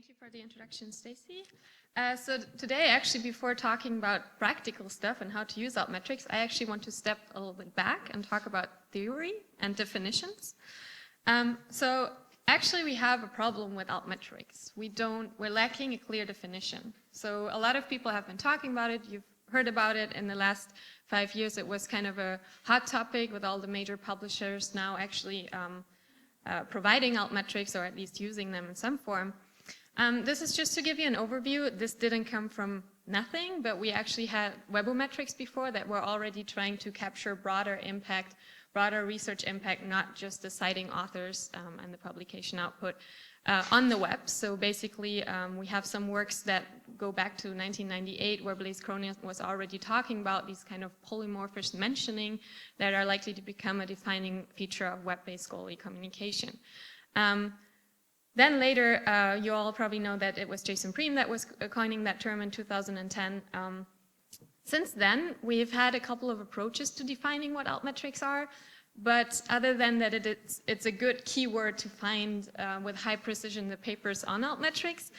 Thank you for the introduction, Stacy. So today, actually, before talking about practical stuff and how to use altmetrics, I actually want to step a little bit back and talk about theory and definitions. So actually, we have a problem with altmetrics. We're lacking a clear definition. So a lot of people have been talking about it. You've heard about it in the last 5 years. It was kind of a hot topic with all the major publishers now actually providing altmetrics, or at least using them in some form. This is just to give you an overview. This didn't come from nothing, but we actually had webometrics before that were already trying to capture broader impact, broader research impact, not just the citing authors and the publication output on the web. So basically, we have some works that go back to 1998 where Blaise Cronin was already talking about these kind of polymorphous mentioning that are likely to become a defining feature of web-based scholarly communication. Then later, you all probably know that it was Jason Preem that was coining that term in 2010. Since then, we've had a couple of approaches to defining what altmetrics are, but other than that, it's a good keyword to find with high precision the papers on altmetrics.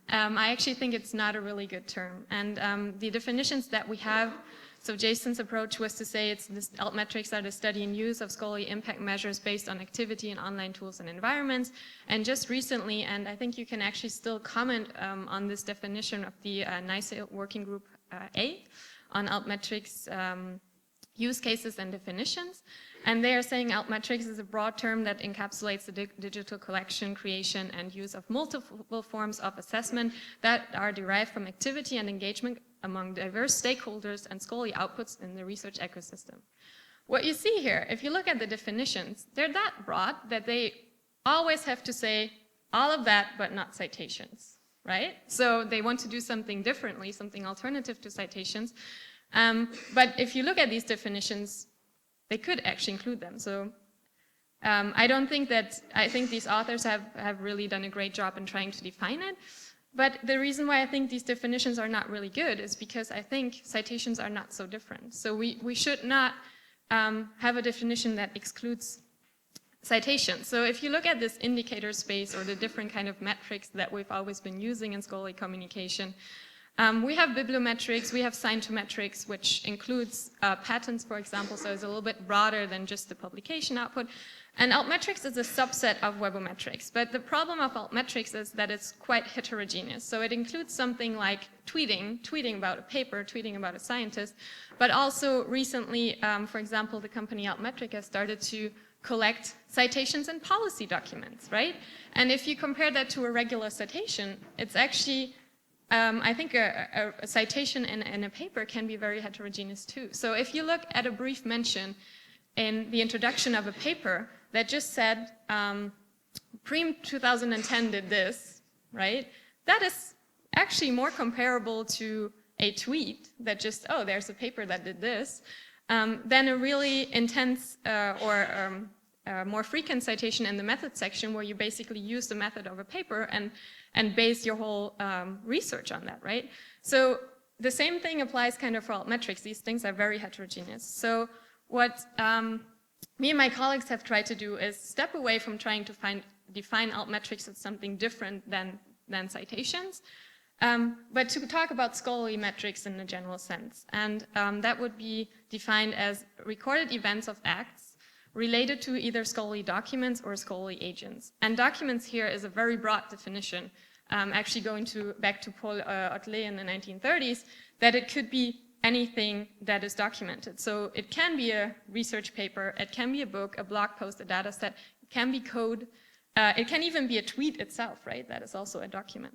I actually think it's not a really good term. And the definitions that we have, so Jason's approach was to say altmetrics are the study and use of scholarly impact measures based on activity in online tools and environments. And just recently, and I think you can actually still comment on this definition of the NICE Working Group A on altmetrics use cases and definitions. And they are saying altmetrics is a broad term that encapsulates the digital collection, creation, and use of multiple forms of assessment that are derived from activity and engagement among diverse stakeholders and scholarly outputs in the research ecosystem. What you see here, if you look at the definitions, they're that broad that they always have to say all of that but not citations, right? So they want to do something differently, something alternative to citations. But if you look at these definitions, they could actually include them. So I think these authors have really done a great job in trying to define it. But the reason why I think these definitions are not really good is because I think citations are not so different. So we should not have a definition that excludes citations. So if you look at this indicator space or the different kind of metrics that we've always been using in scholarly communication, we have bibliometrics, we have scientometrics, which includes patents, for example, so it's a little bit broader than just the publication output. And altmetrics is a subset of webometrics. But the problem of altmetrics is that it's quite heterogeneous. So it includes something like tweeting about a paper, tweeting about a scientist, but also recently, for example, the company Altmetric has started to collect citations in policy documents, right? And if you compare that to a regular citation, it's actually I think a citation in a paper can be very heterogeneous too. So if you look at a brief mention in the introduction of a paper that just said, Preem 2010 did this, right? That is actually more comparable to a tweet that just, oh, there's a paper that did this, than a really intense more frequent citation in the method section where you basically use the method of a paper and base your whole research on that, right? So the same thing applies kind of for altmetrics. These things are very heterogeneous. So what me and my colleagues have tried to do is step away from trying to define altmetrics as something different than citations, but to talk about scholarly metrics in a general sense. And that would be defined as recorded events of acts related to either scholarly documents or scholarly agents. And documents here is a very broad definition, actually going back to Paul Otlet in the 1930s, that it could be anything that is documented. So it can be a research paper, it can be a book, a blog post, a data set, it can be code, it can even be a tweet itself, right? That is also a document.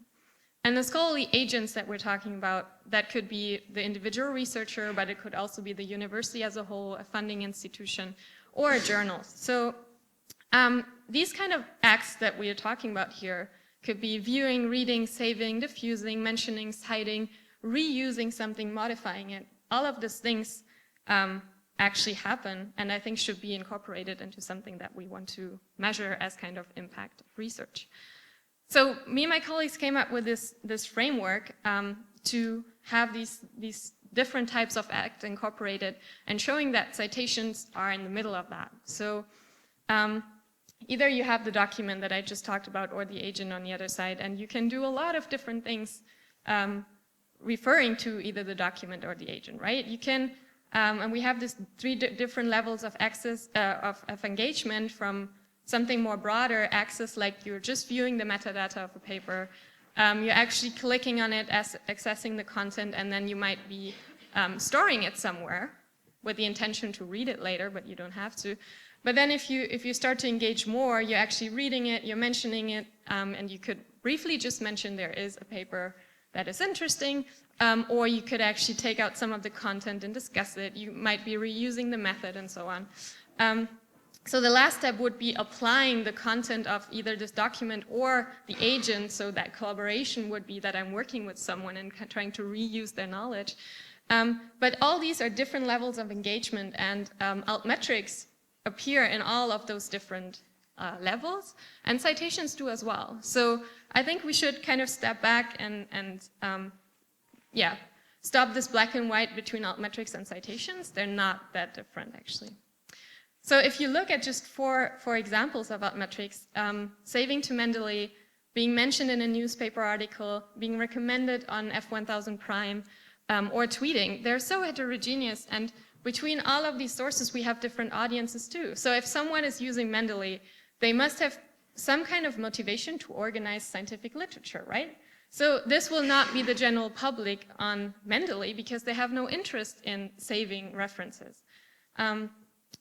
And the scholarly agents that we're talking about, that could be the individual researcher, but it could also be the university as a whole, a funding institution, or a journal. So these kind of acts that we are talking about here could be viewing, reading, saving, diffusing, mentioning, citing, reusing something, modifying it. All of these things actually happen and I think should be incorporated into something that we want to measure as kind of impact of research. So me and my colleagues came up with this framework to have these different types of acts incorporated and showing that citations are in the middle of that. So either you have the document that I just talked about or the agent on the other side, and you can do a lot of different things referring to either the document or the agent, right? You can, and we have this three different levels of access, of engagement, from something more broader access, like you're just viewing the metadata of a paper, you're actually clicking on it, accessing the content, and then you might be storing it somewhere with the intention to read it later, but you don't have to. But then if you start to engage more, you're actually reading it, you're mentioning it, and you could briefly just mention there is a paper that is interesting, or you could actually take out some of the content and discuss it. You might be reusing the method and so on. So the last step would be applying the content of either this document or the agent, so that collaboration would be that I'm working with someone and trying to reuse their knowledge. But all these are different levels of engagement, and altmetrics appear in all of those different levels, and citations do as well. So I think we should kind of step back and stop this black and white between altmetrics and citations. They're not that different, actually. So if you look at just four examples of altmetrics, saving to Mendeley, being mentioned in a newspaper article, being recommended on F1000 Prime, or tweeting, they're so heterogeneous, and between all of these sources we have different audiences too. So if someone is using Mendeley, they must have some kind of motivation to organize scientific literature, right? So this will not be the general public on Mendeley because they have no interest in saving references.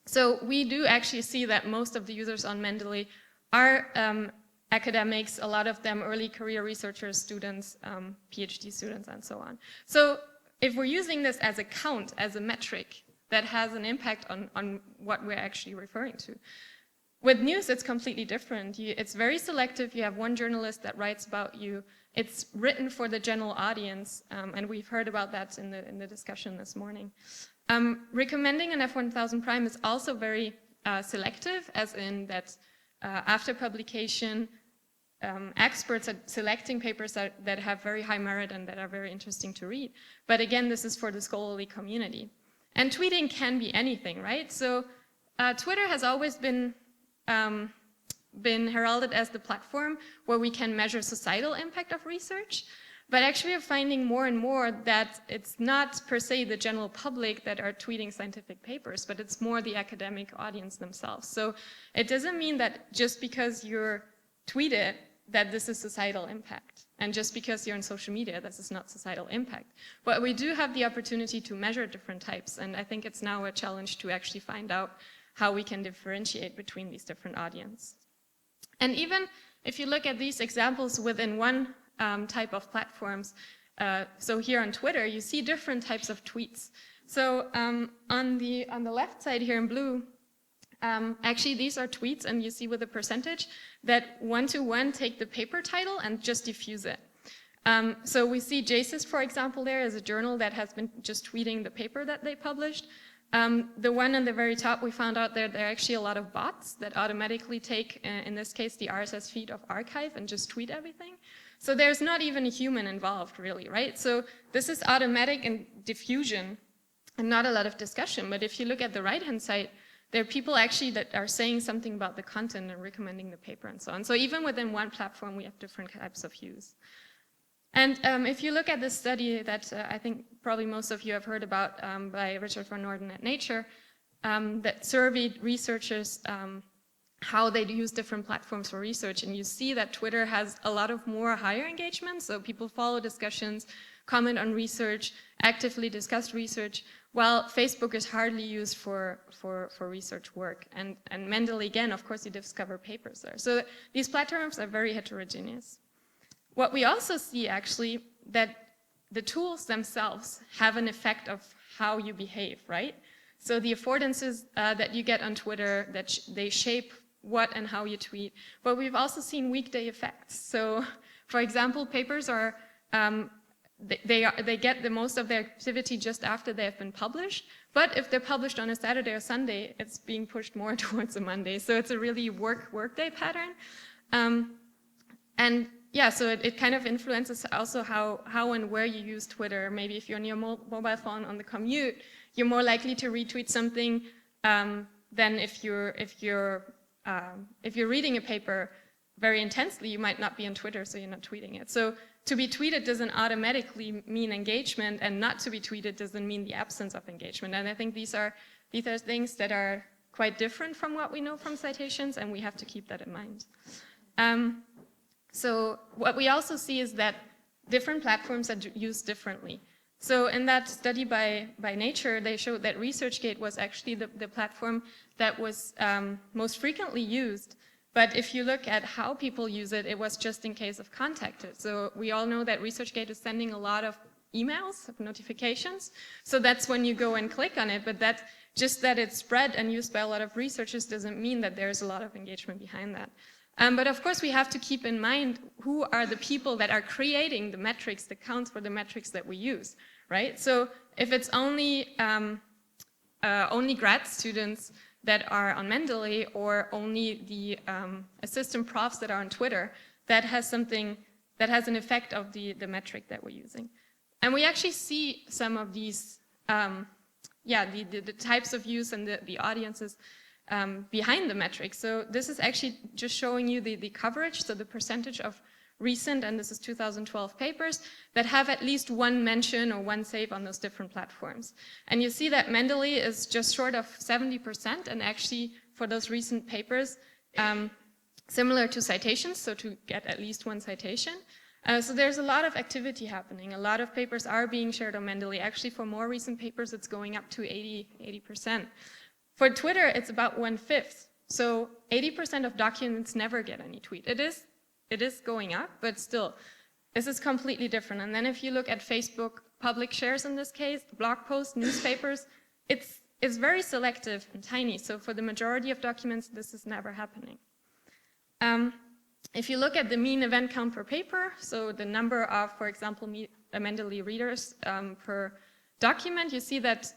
So we do actually see that most of the users on Mendeley are academics, a lot of them early career researchers, students, PhD students, and so on. So if we're using this as a count, as a metric, that has an impact on what we're actually referring to. With news, it's completely different. It's very selective. You have one journalist that writes about you. It's written for the general audience, and we've heard about that in the discussion this morning. Recommending an F1000 Prime is also very selective, as in that after publication, experts are selecting papers that have very high merit and that are very interesting to read. But again, this is for the scholarly community. And tweeting can be anything, right? So Twitter has always been heralded as the platform where we can measure societal impact of research. But actually we're finding more and more that it's not per se the general public that are tweeting scientific papers, but it's more the academic audience themselves. So it doesn't mean that just because you're tweeted that this is societal impact, and just because you're on social media, this is not societal impact. But we do have the opportunity to measure different types, and I think it's now a challenge to actually find out how we can differentiate between these different audiences. And even if you look at these examples within one type of platforms, so here on Twitter, you see different types of tweets. So on the left side here in blue, actually these are tweets, and you see with a percentage that one-to-one take the paper title and just diffuse it. So we see JSIS, for example, there is a journal that has been just tweeting the paper that they published. The one on the very top, we found out that there are actually a lot of bots that automatically take, in this case, the RSS feed of arXiv and just tweet everything. So there's not even a human involved, really, right? So this is automatic and diffusion and not a lot of discussion. But if you look at the right-hand side, there are people actually that are saying something about the content and recommending the paper and so on. So even within one platform, we have different types of use. And if you look at this study that I think probably most of you have heard about by Richard van Noorden at Nature, that surveyed researchers how they use different platforms for research, and you see that Twitter has a lot of more higher engagement, so people follow discussions, comment on research, actively discuss research, while Facebook is hardly used for research work. And Mendeley, again, of course, you discover papers there. So these platforms are very heterogeneous. What we also see, actually, that the tools themselves have an effect of how you behave, right? So the affordances that you get on Twitter, that they shape what and how you tweet. But we've also seen weekday effects. So, for example, papers are, they get the most of their activity just after they have been published. But if they're published on a Saturday or Sunday, it's being pushed more towards a Monday. So it's a really workday pattern. And yeah, so it kind of influences also how and where you use Twitter. Maybe if you're on your mobile phone on the commute, you're more likely to retweet something than if you're if you're reading a paper very intensely, you might not be on Twitter, so you're not tweeting it. So to be tweeted doesn't automatically mean engagement, and not to be tweeted doesn't mean the absence of engagement. And I think these are things that are quite different from what we know from citations, and we have to keep that in mind. So what we also see is that different platforms are used differently. So in that study by Nature, they showed that ResearchGate was actually the platform that was most frequently used. But if you look at how people use it, it was just in case of contacted. So we all know that ResearchGate is sending a lot of emails, of notifications. So that's when you go and click on it. But just that it's spread and used by a lot of researchers doesn't mean that there's a lot of engagement behind that. But of course, we have to keep in mind who are the people that are creating the metrics, the counts for the metrics that we use, right? So if it's only grad students that are on Mendeley, or only the assistant profs that are on Twitter, that has an effect of the metric that we're using. And we actually see some of these, the types of use and the audiences behind the metric. So this is actually just showing you the coverage, so the percentage of recent, and this is 2012 papers, that have at least one mention or one save on those different platforms. And you see that Mendeley is just short of 70%, and actually for those recent papers, similar to Citations, so to get at least one citation. So there's a lot of activity happening. A lot of papers are being shared on Mendeley. Actually, for more recent papers, it's going up to 80%. For Twitter, it's about 1/5. So 80% of documents never get any tweet. It is going up, but still, this is completely different. And then if you look at Facebook public shares in this case, blog posts, newspapers, it's very selective and tiny. So for the majority of documents, this is never happening. If you look at the mean event count per paper, so the number of, for example, Mendeley readers per document, you see that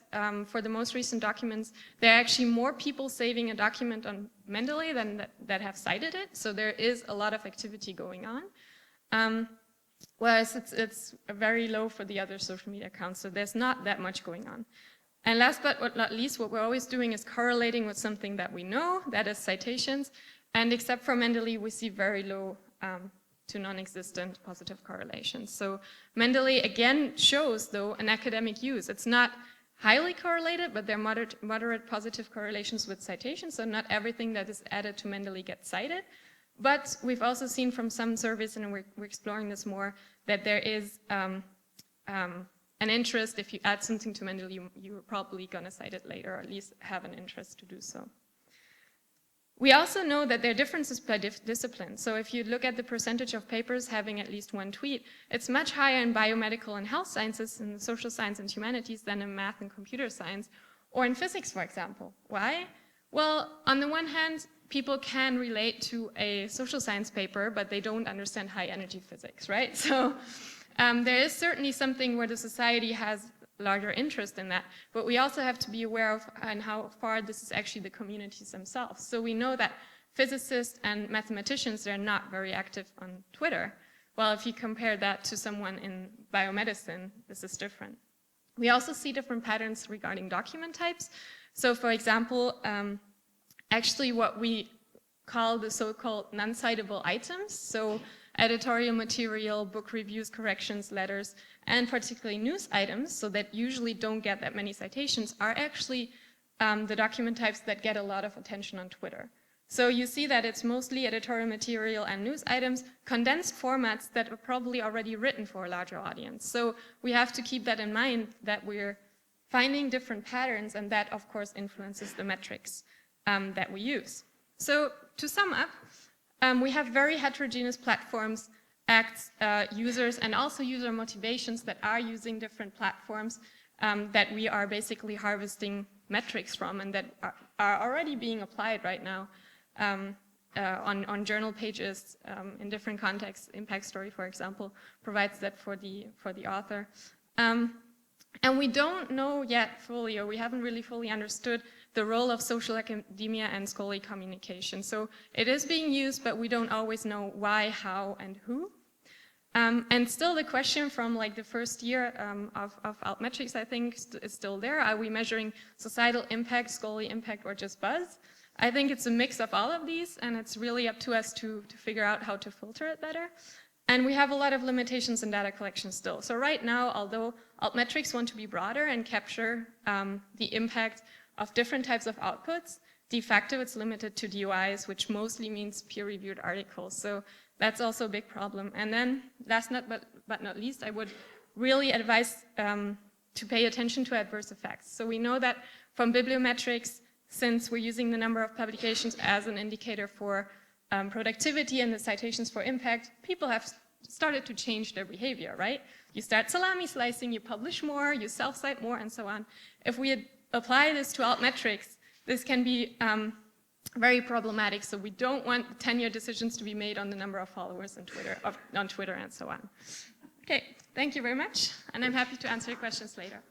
for the most recent documents, there are actually more people saving a document on Mendeley than that have cited it. So there is a lot of activity going on. Whereas it's very low for the other social media accounts, so there's not that much going on. And last but not least, what we're always doing is correlating with something that we know, that is citations. And except for Mendeley, we see very low to non-existent positive correlations. So Mendeley again shows, though, an academic use. It's not highly correlated, but there are moderate positive correlations with citations, so not everything that is added to Mendeley gets cited. But we've also seen from some surveys, and we're exploring this more, that there is an interest. If you add something to Mendeley, you're probably going to cite it later, or at least have an interest to do so. We also know that there are differences by discipline. So if you look at the percentage of papers having at least one tweet, it's much higher in biomedical and health sciences, in social science and humanities, than in math and computer science, or in physics, for example. Why? Well, on the one hand, people can relate to a social science paper, but they don't understand high energy physics, right? So there is certainly something where the society has larger interest in that, but we also have to be aware of and how far this is actually the communities themselves. So we know that physicists and mathematicians, they're not very active on Twitter. Well, if you compare that to someone in biomedicine, this is different. We also see different patterns regarding document types. So for example, actually what we call the so-called non-citable items, so editorial material, book reviews, corrections, letters, and particularly news items, so that usually don't get that many citations, are actually the document types that get a lot of attention on Twitter. So you see that it's mostly editorial material and news items, condensed formats that are probably already written for a larger audience. So we have to keep that in mind, that we're finding different patterns, and that of course influences the metrics that we use. So to sum up, we have very heterogeneous platforms, acts, users, and also user motivations that are using different platforms that we are basically harvesting metrics from, and that are already being applied right now on journal pages in different contexts. Impact Story, for example, provides that for the author. And we don't know yet fully, or we haven't really fully understood the role of social academia and scholarly communication. So it is being used, but we don't always know why, how, and who. And still the question from like the first year of altmetrics, I think, is still there. Are we measuring societal impact, scholarly impact, or just buzz? I think it's a mix of all of these, and it's really up to us to figure out how to filter it better. And we have a lot of limitations in data collection still. So right now, although altmetrics want to be broader and capture the impact of different types of outputs, de facto it's limited to DOIs, which mostly means peer-reviewed articles. So that's also a big problem. And then last but not least, I would really advise to pay attention to adverse effects. So we know that from bibliometrics, since we're using the number of publications as an indicator for productivity and the citations for impact, people have started to change their behavior, right? You start salami slicing, you publish more, you self-cite more, and so on. If we apply this to altmetrics, this can be very problematic. So we don't want 10-year decisions to be made on the number of followers on Twitter and so on. Okay, thank you very much, and I'm happy to answer your questions later.